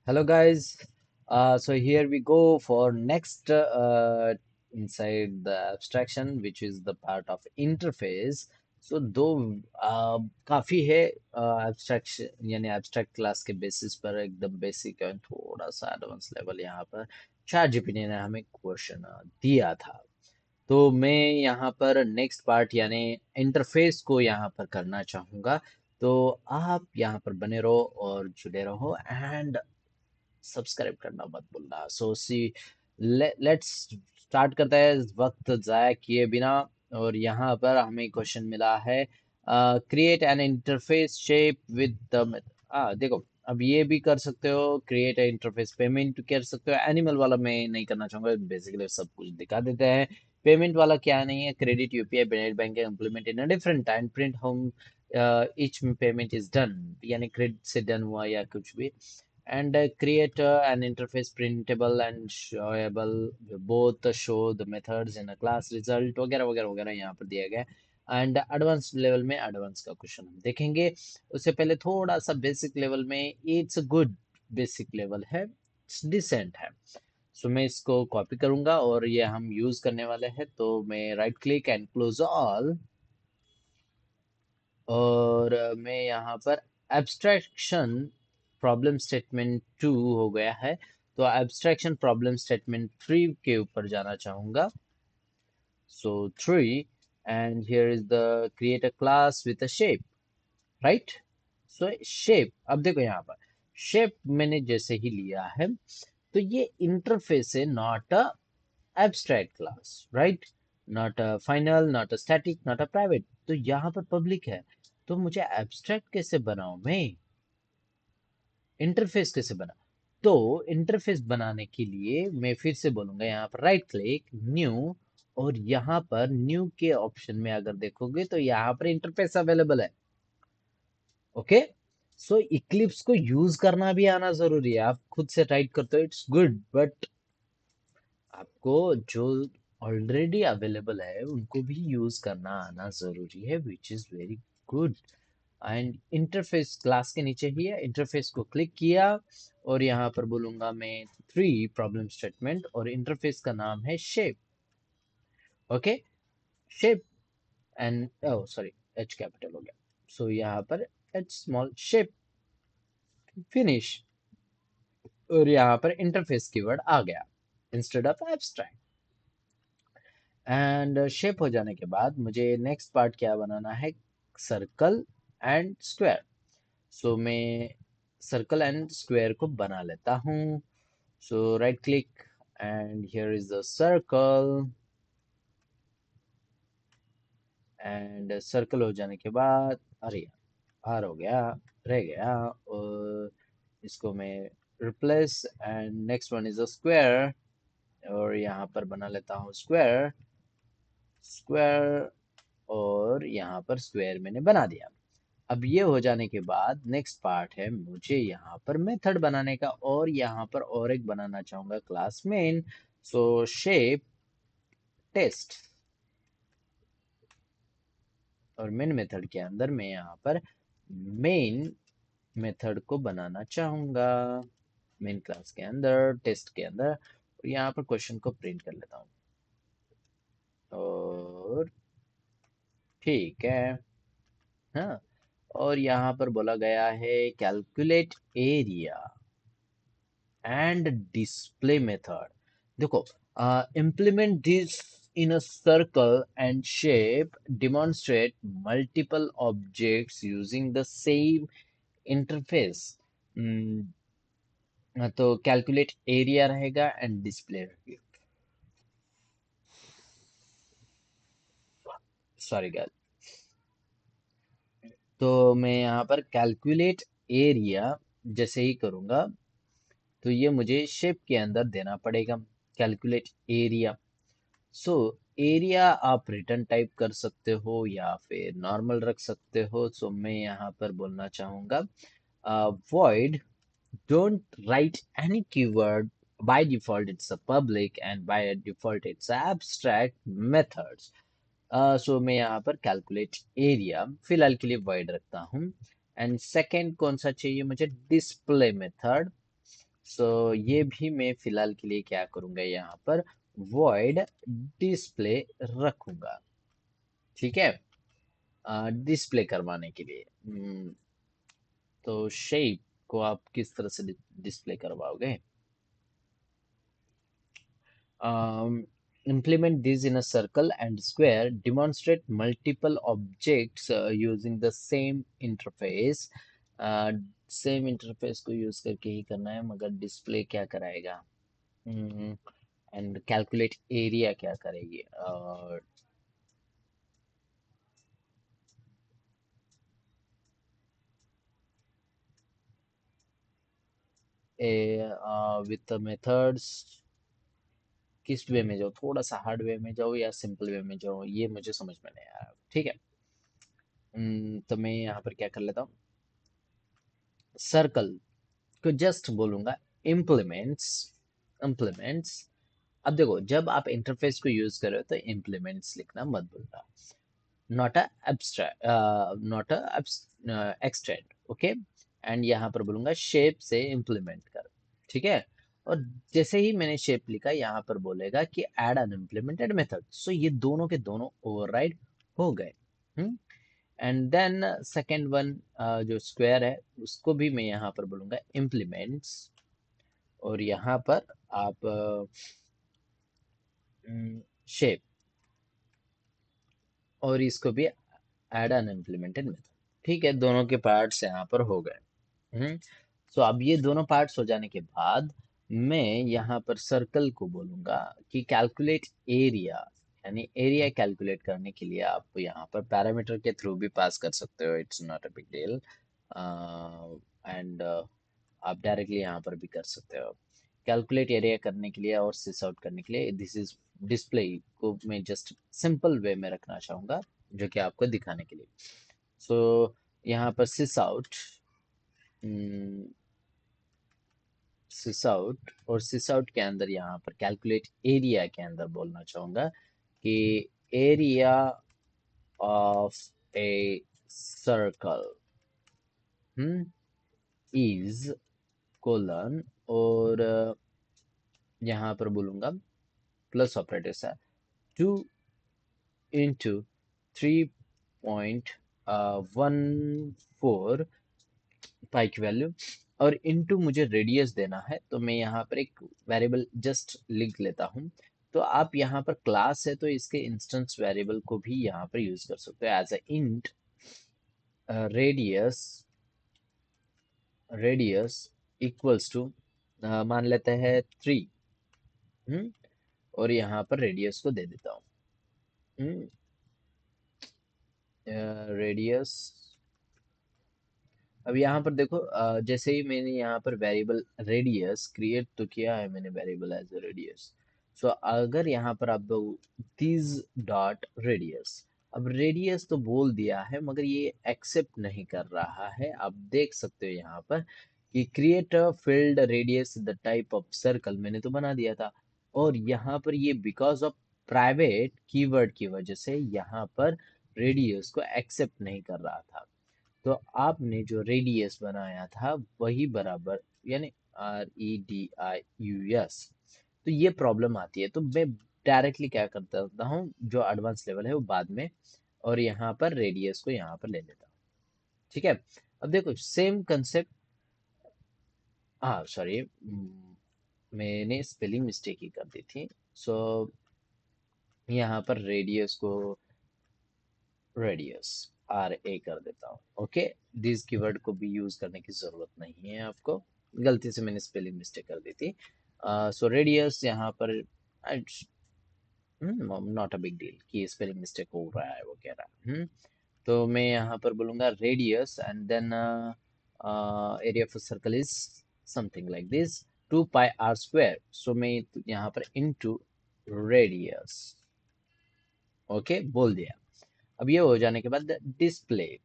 Hello guys. So here we go for next inside the abstraction, which is the part of interface. So दो काफी है abstraction यानी abstract class के basis पर एकदम basic और थोड़ा सा एडवांस लेवल यहाँ पर चैट जीपीटी ने हमें क्वेश्चन दिया था। तो मैं यहाँ पर नेक्स्ट पार्ट यानी इंटरफेस को यहाँ पर करना चाहूँगा। तो आप यहाँ पर बने रहो और जुड़े रहो एंड सब्सक्राइब करना मत भूलना। सो सी लेट्स स्टार्ट करते हैं वक्त जाया किए बिना। और यहाँ पर हमें क्वेश्चन मिला है create an interface shape with the देखो, अब ये भी कर सकते हो, क्रिएट इंटरफेस पेमेंट कर सकते हो। एनिमल वाला मैं नहीं करना चाहूंगा, बेसिकली सब कुछ दिखा देते हैं। पेमेंट वाला क्या नहीं है, credit UPI net banking implement in a different time print home each payment is done, यानी क्रेडिट से डन हुआ या कुछ भी। And create an interface printable and showable, both show the methods in a class result वगैरह वगैरह वगैरह यहाँ पर दिया गया है। एंड एडवांस लेवल में एडवांस का क्वेश्चन हम देखेंगे। उससे पहले थोड़ा सा बेसिक लेवल में, इट्स गुड बेसिक लेवल है, इट्स डिसेंट है। सो मैं इसको कॉपी करूंगा और ये हम यूज करने वाले हैं। तो मैं right click and close all, और मैं यहाँ पर एब्स्ट्रैक्शन प्रॉब्लम स्टेटमेंट 2 हो गया है, तो एब्स्ट्रैक्शन प्रॉब्लम स्टेटमेंट 3 के ऊपर जाना चाहूंगा। सो 3, and here is the create a class with a shape, right. So shape, अब देखो यहाँ पर शेप मैंने जैसे ही लिया है, तो ये इंटरफेस है, not a abstract class, right. Not a final, not a static, not a private. तो यहाँ पर पब्लिक है, तो मुझे एब्स्ट्रैक्ट कैसे बनाऊं मैं, इंटरफेस कैसे बना। तो इंटरफेस बनाने के लिए मैं फिर से बोलूंगा, यहाँ पर राइट क्लिक न्यू, और यहाँ पर न्यू के ऑप्शन में अगर देखोगे तो यहाँ पर इंटरफेस अवेलेबल है। ओके, सो इक्लिप्स को यूज करना भी आना जरूरी है। आप खुद से टाइप करते हो, इट्स गुड, बट आपको जो ऑलरेडी अवेलेबल है उनको भी यूज करना आना जरूरी है, which is very good. And interface class के नीचे ही है, इंटरफेस को क्लिक किया और यहाँ पर बोलूंगा मैं 3 प्रॉब्लम स्टेटमेंट, और इंटरफेस का नाम है shape. Okay, shape and oh sorry, H capital हो गया। सो यहाँ पर एच स्मॉल शेप फिनिश, और यहाँ पर इंटरफेस कीवर्ड आ गया instead of abstract. And shape हो जाने के बाद मुझे नेक्स्ट पार्ट क्या बनाना है, सर्कल एंड स्क्वायर। सो मैं सर्कल एंड स्क्वायर को बना लेता हूँ। So right click and here is the circle, and circle हो जाने के बाद, अरे आर हो गया, रह गया, और इसको मैं replace, and next one is a square, और यहाँ पर बना लेता हूँ स्क्वायर स्क्वायर, और यहाँ पर स्क्वायर मैंने बना दिया। अब ये हो जाने के बाद नेक्स्ट पार्ट है मुझे यहाँ पर मेथड बनाने का, और यहाँ पर और एक बनाना चाहूंगा class main. So shape test, और मेन मेथड के अंदर मैं यहाँ पर मेन मेथड को बनाना चाहूंगा, मेन क्लास के अंदर टेस्ट के अंदर, और यहाँ पर क्वेश्चन को प्रिंट कर लेता हूँ। और ठीक है, हाँ, और यहाँ पर बोला गया है calculate area and display method। देखो, implement this in a circle and shape, demonstrate multiple objects using the same interface। तो कैलकुलेट एरिया रहेगा एंड डिस्प्ले रहेगा, सॉरी गाइस। तो मैं यहाँ पर कैलकुलेट एरिया जैसे ही करूंगा, तो ये मुझे शेप के अंदर देना पड़ेगा, कैलकुलेट एरिया। सो एरिया आप रिटर्न टाइप कर सकते हो या फिर नॉर्मल रख सकते हो। सो मैं यहाँ पर बोलना चाहूंगा void don't write any keyword, by default it's a public and by default it's a abstract methods। सो मैं यहाँ पर कैलकुलेट एरिया फिलहाल के लिए void रखता हूँ। एंड सेकेंड कौन सा चाहिए मुझे, डिस्प्ले मेथड। सो ये भी मैं फिलहाल के लिए क्या करूंगा, यहाँ पर void डिस्प्ले रखूंगा। ठीक है, डिस्प्ले करवाने के लिए। तो शेप को आप किस तरह से डिस्प्ले करवाओगे? Implement these in a circle and square, demonstrate multiple objects using the same interface। Same interface को यूज करके ही करना है, मगर डिस्प्ले क्या कराएगा? एंड कैलकुलेट एरिया क्या करेगी? और विथ मेथड्स, किस वे में जाओ, थोड़ा सा हार्ड वे में जाओ या सिंपल वे में जाओ, ये मुझे समझ में नहीं आया। ठीक है, तो मैं यहाँ पर क्या कर लेता हूँ, सर्कल को जस्ट बोलूंगा इम्प्लीमेंट्स। इम्प्लीमेंट्स, अब देखो, जब आप इंटरफेस को यूज कर रहे हो तो इम्प्लीमेंट्स लिखना मत भूलना, not a abstract, not a extend. Okay, and यहाँ पर बोलूंगा शेप से इम्प्लीमेंट कर। ठीक है, और जैसे ही मैंने शेप लिखा, यहाँ पर बोलेगा कि ऐड अन इम्प्लीमेंटेड मेथड, सो ये दोनों के दोनों ओवरराइड हो गए। एंड देन सेकेंड वन, जो स्क्वायर है, उसको भी मैं यहाँ पर बोलूंगा इम्प्लीमेंट्स, और यहाँ पर आप शेप, और इसको भी ऐड अन इम्प्लीमेंटेड मेथड। ठीक है, दोनों के पार्ट्स यहाँ पर हो गए। सो अब ये दोनों पार्ट्स हो जाने के बाद मैं यहाँ पर सर्कल को बोलूंगा कि कैलकुलेट एरिया, यानी एरिया कैलकुलेट करने के लिए आप यहाँ पर पैरामीटर के थ्रू भी पास कर सकते हो, it's not a big deal. And आप डायरेक्टली यहाँ पर भी कर सकते हो। कैलकुलेट एरिया करने के लिए और सिस आउट करने के लिए, दिस इज डिस्प्ले को मैं जस्ट सिंपल वे में रखना चाहूँगा, जो कि आपको दिखाने के लिए। सो यहाँ पर सिस आउट, सिस आउट, और सिस आउट के अंदर यहाँ पर कैलकुलेट एरिया के अंदर बोलना चाहूँगा कि area of a circle is colon, और यहाँ पर बोलूंगा प्लस ऑपरेटर से 2 into 3.14 पाई की वैल्यू, और इनटू मुझे रेडियस देना है, तो मैं यहाँ पर एक वेरिएबल जस्ट लिख लेता हूँ। तो आप यहाँ पर क्लास है तो इसके इंस्टेंस वेरिएबल को भी यहाँ पर यूज कर सकते हो as a int radius, radius equals to, मान लेते हैं 3। और यहाँ पर रेडियस को दे देता हूँ, रेडियस। अब यहाँ पर देखो, जैसे ही मैंने यहाँ पर वेरिएबल रेडियस क्रिएट तो किया है मैंने, वेरिएबल एज ए रेडियस। सो अगर यहाँ पर आप दो दिस डॉट रेडियस, अब रेडियस तो बोल दिया है मगर ये एक्सेप्ट नहीं कर रहा है। आप देख सकते हो यहाँ पर कि create a field radius the type of circle मैंने तो बना दिया था, और यहाँ पर ये बिकॉज ऑफ प्राइवेट कीवर्ड की वजह से यहाँ पर रेडियस को एक्सेप्ट नहीं कर रहा था। तो आपने जो रेडियस बनाया था वही बराबर, यानी REDIUS, तो ये प्रॉब्लम आती है। तो मैं डायरेक्टली क्या करता हूँ, जो एडवांस लेवल है वो बाद में, और यहाँ पर रेडियस को यहाँ पर ले लेता हूँ। ठीक है, अब देखो सेम कंसेप्ट, हाँ सॉरी, मैंने स्पेलिंग मिस्टेक ही कर दी थी। सो यहाँ पर रेडियस को रेडियस RA कर देता हूँ। ओके, दिस कीवर्ड को भी यूज करने की जरूरत नहीं है आपको, गलती से मैंने स्पेलिंग मिस्टेक कर दी थी। सो रेडियस यहाँ पर, नॉट अ बिग डील कि स्पेलिंग मिस्टेक हो रहा है वो कह रहा है। तो मैं यहाँ पर बोलूंगा radius and then area of circle is something like this 2 pi r²। So मैं यहाँ पर इनटू रेडियस, ओके बोल दिया। अब ये हो जाने के बाद डिस्प्ले,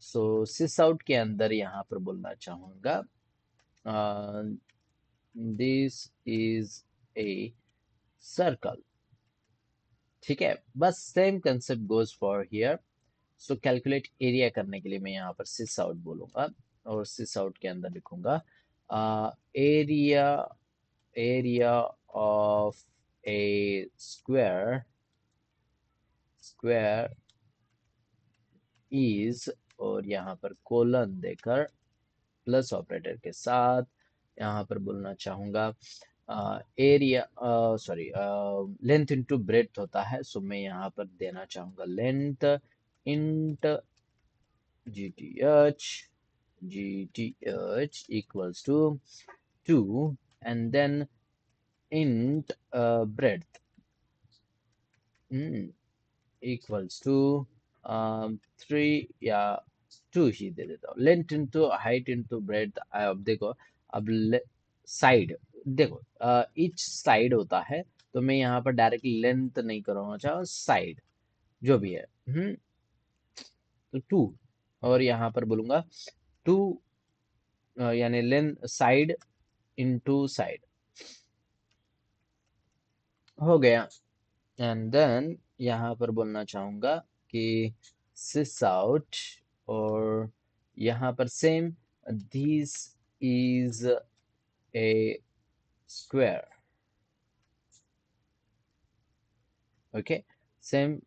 सो सिस आउट के अंदर यहाँ पर बोलना चाहूंगा दिस इज ए सर्कल। ठीक है, बस same concept goes for here. So calculate area करने के लिए मैं यहाँ पर सिस आउट बोलूंगा, और सिस आउट के अंदर लिखूंगा area area of A square is, और यहाँ पर कोलन देकर प्लस ऑपरेटर के साथ यहाँ पर बोलना चाहूंगा area, sorry, length into breadth होता है, सो मैं यहाँ पर देना चाहूंगा length int GTH equals to 2, and then int breadth equals to 3 या 2 ही दे देता हूँ। Length into height into breadth, अब देखो, अब साइड देखो, ईच साइड होता है, तो मैं यहाँ पर डायरेक्ट लेंथ नहीं करूँगा, चाहे साइड जो भी है, तो 2, और यहाँ पर बोलूंगा 2, यानी लेंथ साइड इंटू साइड हो गया। एंड देन यहाँ पर बोलना चाहूंगा कि सिस आउट, और यहाँ पर same, this is a square, okay, same,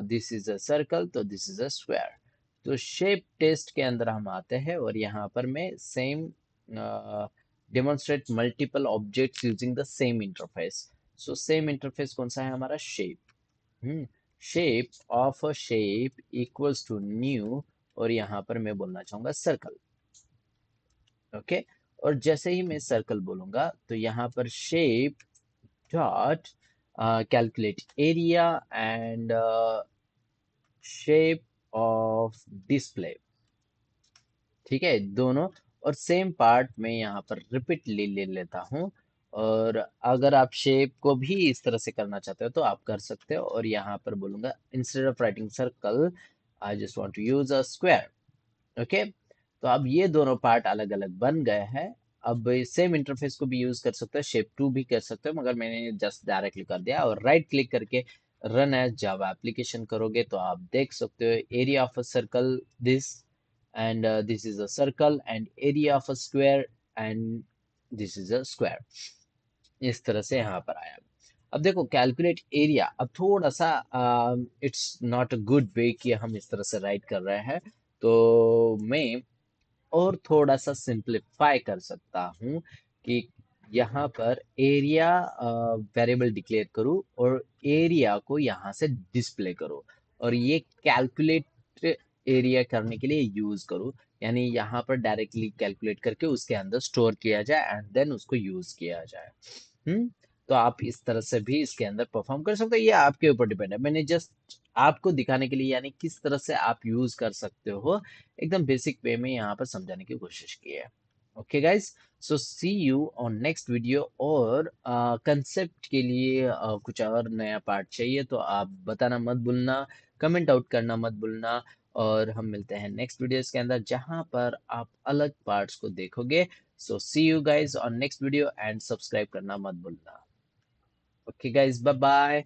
this is a circle, तो दिस इज अ स्क्वायर। तो शेप टेस्ट के अंदर हम आते हैं, और यहाँ पर मैं same demonstrate multiple objects using the same interface. So same interface कौन सा है हमारा? Shape. Shape of a shape equals to new, और यहाँ पर मैं बोलना चाहूंगा सर्कल, ओके। और जैसे ही मैं सर्कल बोलूंगा, तो यहाँ पर shape dot calculate area and shape of display, ठीक है, दोनों। और सेम पार्ट में यहाँ पर रिपीटली ले लेता हूँ, और अगर आप शेप को भी इस तरह से करना चाहते हो तो आप कर सकते हो, और यहाँ पर बोलूंगा instead of writing circle I just want to use a square, okay. तो अब ये दोनों पार्ट अलग अलग बन गए हैं। अब सेम इंटरफेस को भी यूज कर सकते हो, शेप टू भी कर सकते हो, मगर मैंने जस्ट डायरेक्टली कर दिया, और राइट क्लिक करके रन एज जावा एप्लीकेशन करोगे तो आप देख सकते हो area of a circle this, and this is a circle, and area of a square, and this is a square। इस तरह से यहाँ पर आया। अब देखो कैलकुलेट एरिया, अब थोड़ा सा it's not a good way कि हम इस तरह से राइट कर रहे हैं, तो मैं और थोड़ा सा सिंप्लीफाई कर सकता हूँ कि यहाँ पर एरिया वेरिएबल डिक्लेयर करूँ, और एरिया को यहाँ से डिस्प्ले करूँ, और ये कैलकुलेट एरिया करने के लिए यूज करूँ, यानी यहाँ पर डायरेक्टली कैलकुलेट करके उसके अंदर स्टोर किया जाए एंड देन उसको यूज किया जाए। हम्म तो आप इस तरह से भी इसके अंदर परफॉर्म कर सकते हो, ये आपके ऊपर डिपेंड है। मैंने जस्ट आपको दिखाने के लिए, यानी किस तरह से आप यूज कर सकते हो, एकदम बेसिक वे में यहाँ पर समझाने की कोशिश की है। Okay guys, so see you on next video, और कंसेप्ट के लिए कुछ और नया पार्ट चाहिए तो आप बताना मत भूलना, कमेंट आउट करना मत भूलना, और हम मिलते हैं नेक्स्ट वीडियोस के अंदर जहां पर आप अलग पार्ट्स को देखोगे। So see you guys on next video, and subscribe करना मत भूलना। Okay guys, bye bye.